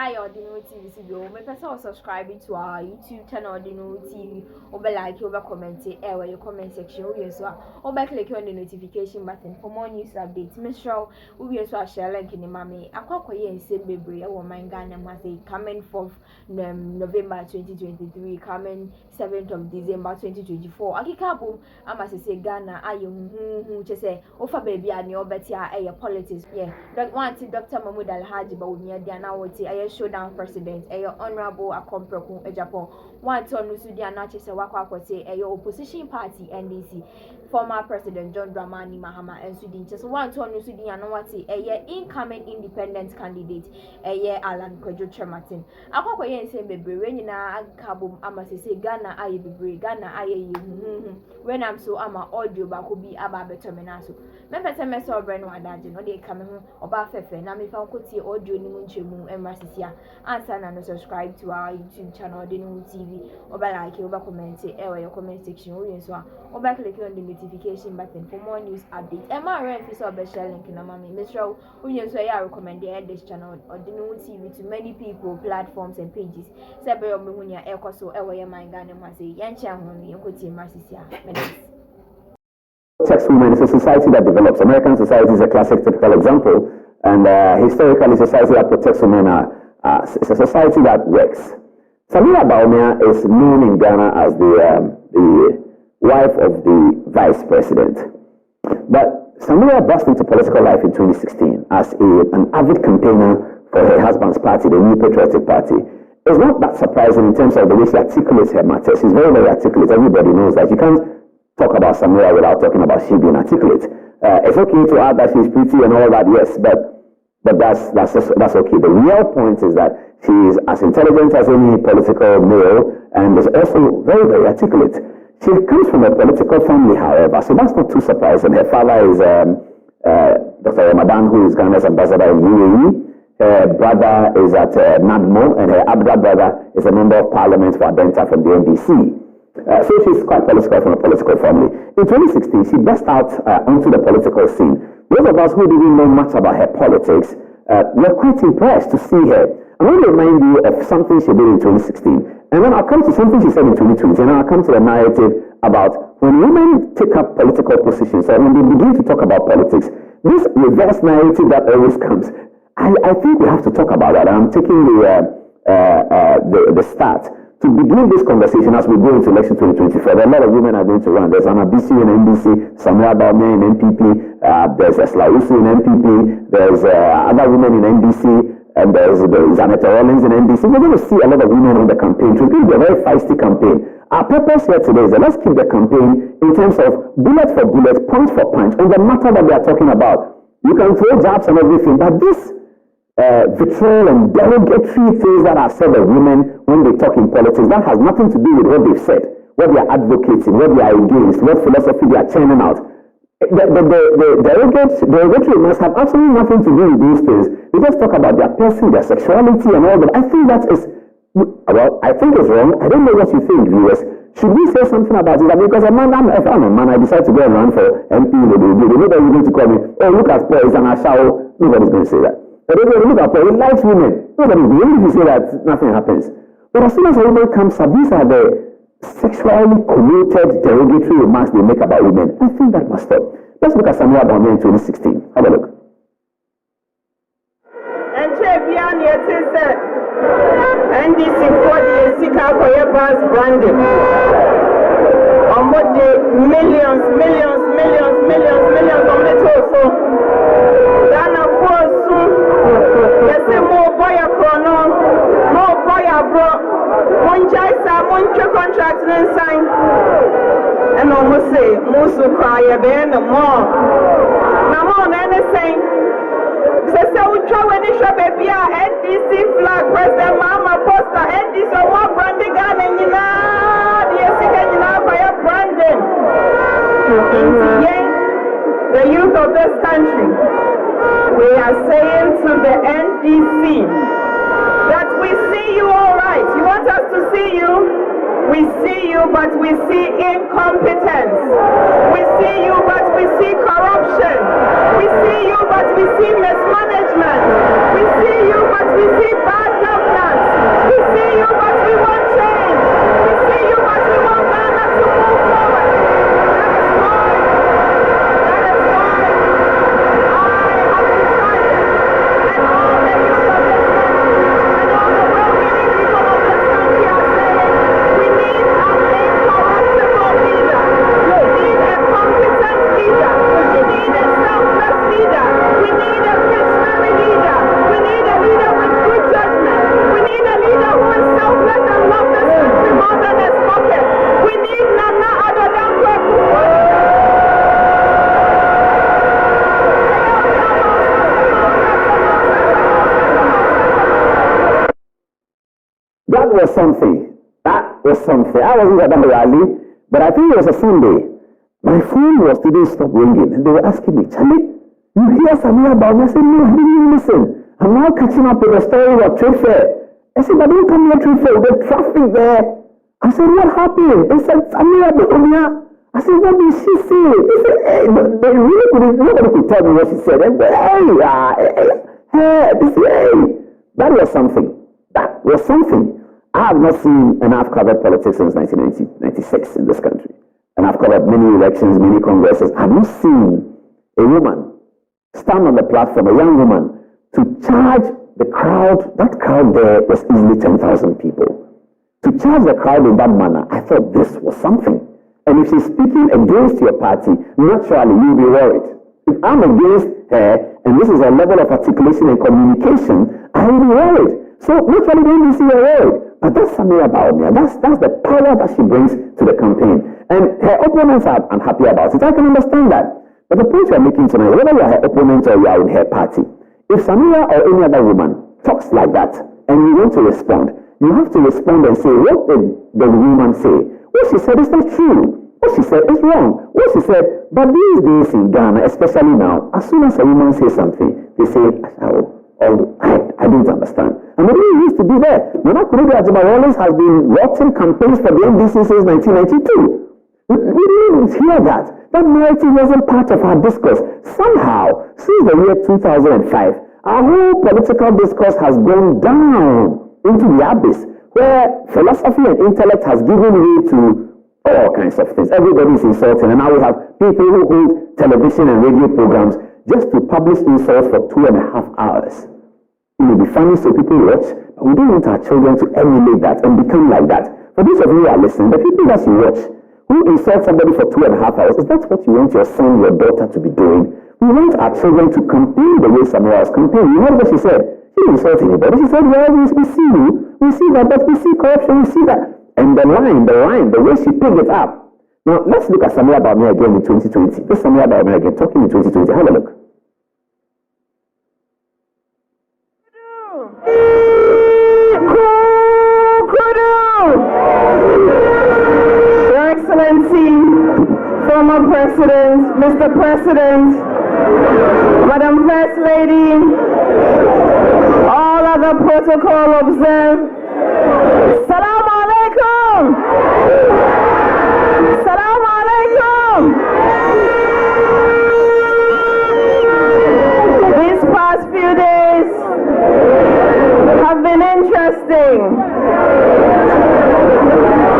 Hi, Odeneho TV studio. Make sure subscribing to our YouTube channel, Odeneho TV. Over like, over comment, where your comment section. We also over click on the notification button for more news updates. Make sure we also share link in the mommy. Akwa ye and same baby. Our mind Ghana must say coming 4th November 2023, coming 7th of December 2024. Akika boom. I must say Ghana. I who just say offer baby and your better politics. Yeah, that one Dr. Bawumia. They are now a showdown president, a honorable Akompreku Japan. One ton Nusudia Natchez Wakwakote, a opposition party NDC, former President John Dramani Mahama and Sudin. Just one ton Nusudia Nawati, a incoming independent candidate, a Alan Kojo Chematin. Akwakoye and say baby, when na Kabum Amasi Ghana, I be Ghana, I when I'm so ama audio bakubi ababe terminaso. Member Semeso Breno Adajin, or they come home about Fefe, Nami Fankoti audio Nimunchemu and Rasisia. Answer and subscribe to our YouTube channel, Odeneho TV, or by like, over comment, your comment section, or by clicking on the notification button for more news updates. And my rent is all best link in a mommy. Miss Row, we recommend this channel, Odeneho TV, to many people, platforms, and pages. Sabre of Munya, Ecoso, Ewa, my Ghana, Masi, Yancha, Honey, and Kuti Rasisia. Sex women is a society that develops. American society is a classic typical example, and historically, society that protects women is a society that works. Samira Bawumia is known in Ghana as the wife of the vice president, but Samira burst into political life in 2016 as an avid campaigner for her husband's party, the New Patriotic Party. It's not that surprising in terms of the way she articulates her matters. She's very, very articulate. Everybody knows that. You can't talk about Samira without talking about she being articulate. It's okay to add that she's pretty and all that, yes, but that's okay. The real point is that she is as intelligent as any political male and is also very, very articulate. She comes from a political family, however, so that's not too surprising. Her father is Dr. Ramadan, who is Ghana's ambassador in UAE. Her brother is at NADMO, and her Abda brother is a member of parliament for Adenta from the NDC. So she's quite political from a political family. In 2016, she burst out onto the political scene. Those of us who didn't know much about her politics were quite impressed to see her. I'm going to remind you of something she did in 2016. And then I'll come to something she said in 2020. And then I'll come to the narrative about when women take up political positions or when they begin to talk about politics, this reverse narrative that always comes. I think we have to talk about that. I'm taking the start to begin this conversation as we go into election 2024. There are a lot of women are going to run. There's an ABC in NDC, Samira Bawumia in NPP, there's a Slausu in NPP, there's other women in NDC, and there's Zanetta Rollins in NDC. We're going to see a lot of women on the campaign. It's going to be a very feisty campaign. Our purpose here today is that let's keep the campaign in terms of bullet for bullet, punch for punch, on the matter that we are talking about. You can throw jabs and everything, but this vitriol and derogatory things that are said of women when they talk in politics, that has nothing to do with what they've said, what they are advocating, what they are against, what philosophy they are churning out. The derogatory must have absolutely nothing to do with these things. They just talk about their person, their sexuality and all that. I think that is, well, I think it's wrong. I don't know what you think, viewers. Should we say something about it? Because if I'm a man, I decide to go and run for MP, nobody's going to call me, oh, look at Paul, he's an Ashao. Nobody's going to say that. But if you look at Paul, he likes women. Nobody's going to say that nothing happens. But as soon as a woman comes up, these are the sexually connoted derogatory remarks they make about women. I think that must stop. Let's look at Samira Bawumia in 2016. Have a look. And Chevian, it is NDC for the Sika Koyabas branding. On what the millions of the total. Ghana for soon. Yes, more boy a chrono, more boy a bro. One contract and sign. And almost say, Musu cry a band more. Now, on anything. So we try when they show baby NDC flag, President Mama poster, NDC or more branding gun and you know, the second you know by a branding. The youth of this country, we are saying to the NDC that we see you all right. You want us to see you? We see you, but we see incompetence. We see you, but we see corruption. We see you, but we see mismanagement. We see you, but we see bad government. that was something. That was something. I wasn't at that rally, but I think it was a Sunday. My phone didn't stop ringing, and they were asking me, Charlie, you hear Samira Bawumia? I said, no, I didn't even listen. I'm now catching up with the story of trade fair. I said, but don't come here trade fair, the traffic there. I said, what happened? They said, Samira Bawumia. I said, what did she say? They said, hey, they really couldn't, nobody could tell me what she said. They said, hey. That was something. That was something. I have not seen, and I've covered politics since 1996 in this country. And I've covered many elections, many congresses. I've not seen a woman stand on the platform, a young woman, to charge the crowd. That crowd there was easily 10,000 people. To charge the crowd in that manner, I thought this was something. And if she's speaking against your party, naturally you'll be worried. If I'm against her, and this is a level of articulation and communication, I will be worried. So naturally when you see you're worried. But that's Samira Bawumia. That's the power that she brings to the campaign. And her opponents are unhappy about it. I can understand that. But the point you're making tonight, whether you're her opponent or you are in her party, if Samira or any other woman talks like that, and you want to respond, you have to respond and say, what did the woman say? What she said is not true. What she said is wrong. What she said, but these days in Ghana, especially now, as soon as a woman says something, they say, I don't understand. And maybe it used to be there. Nana Kurudu always has been rotting campaigns for the NDC since 1992. We didn't hear that. That narrative wasn't part of our discourse. Somehow, since the year 2005, our whole political discourse has gone down into the abyss, where philosophy and intellect has given way to all kinds of things. Everybody is insulting, and now we have people who hold television and radio programs just to publish insults for 2.5 hours. It may be funny so people watch, but we don't want our children to emulate that and become like that. For those of you who are listening, the people that you watch, who insult somebody for 2.5 hours, is that what you want your son, your daughter to be doing? We want our children to campaign the way Samira was campaigning. You heard what she said? She didn't insult anybody. She said, well, we see you, we see that, but we see corruption, we see that. And the line, the way she picked it up. Now, let's look at Samira Bawumia again in 2020. This Samira Bawumia again, talking in 2020. Have a look. Your Excellency, former President, Mr. President, Madam First Lady, all other protocol observed. Salam alaikum! Salam alaikum! These past few days have been interesting.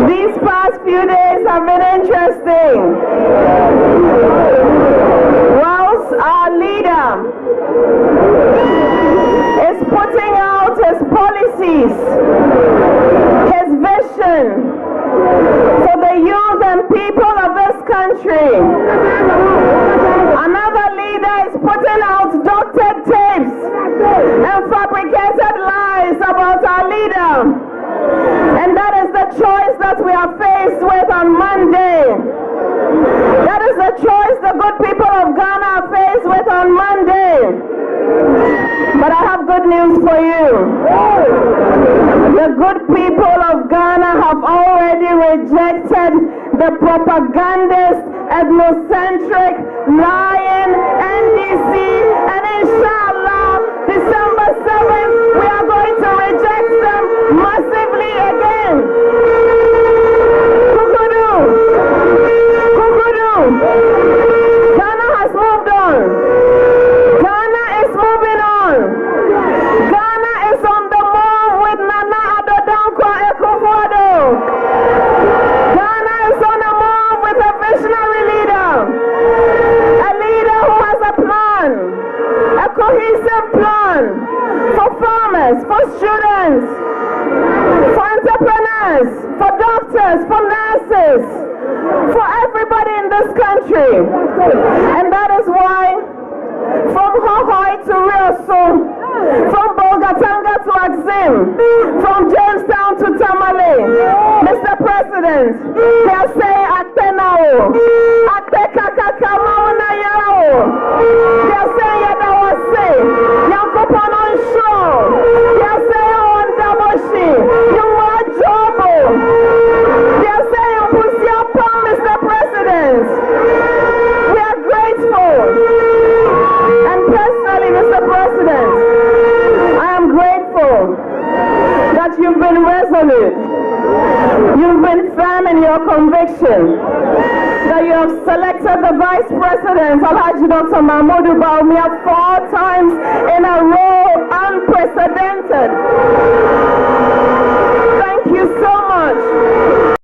These past few days have been interesting. Whilst our leader is putting out his policies, his vision for the youth and people of this country, another leader is putting out doctored tapes and fabricated lies about our leader. And that is the choice that we are faced with on Monday. That is the choice the good people of Ghana are faced with on Monday. But I have good news for you. The good people of Ghana have already rejected the propagandist, ethnocentric, lying NDC, and inshallah, December 7th, we are going to reject them massively again. Kukudu! Kukudu! Ghana has moved on. Ghana is moving on. Ghana is on the move with Nana Addo Dankwa Akufo-Addo. Ghana is on the move with a visionary leader. A leader who has a plan. A cohesive plan for farmers, for students, for entrepreneurs, for doctors, for nurses, for everybody in this country. And that is why from Hohoi to Riosu, from Bolgatanga to Axim, from Jamestown to Tamale, Mr. President, they are saying Atenao, Atekakakamauna Yao. They are saying Yadawase, Yankopon on show. They are saying on Daboshi, You've been resolute. You've been firm in your conviction that you have selected the Vice President, Ay3d3 Dr. Bawumia, 4 times in a row, unprecedented.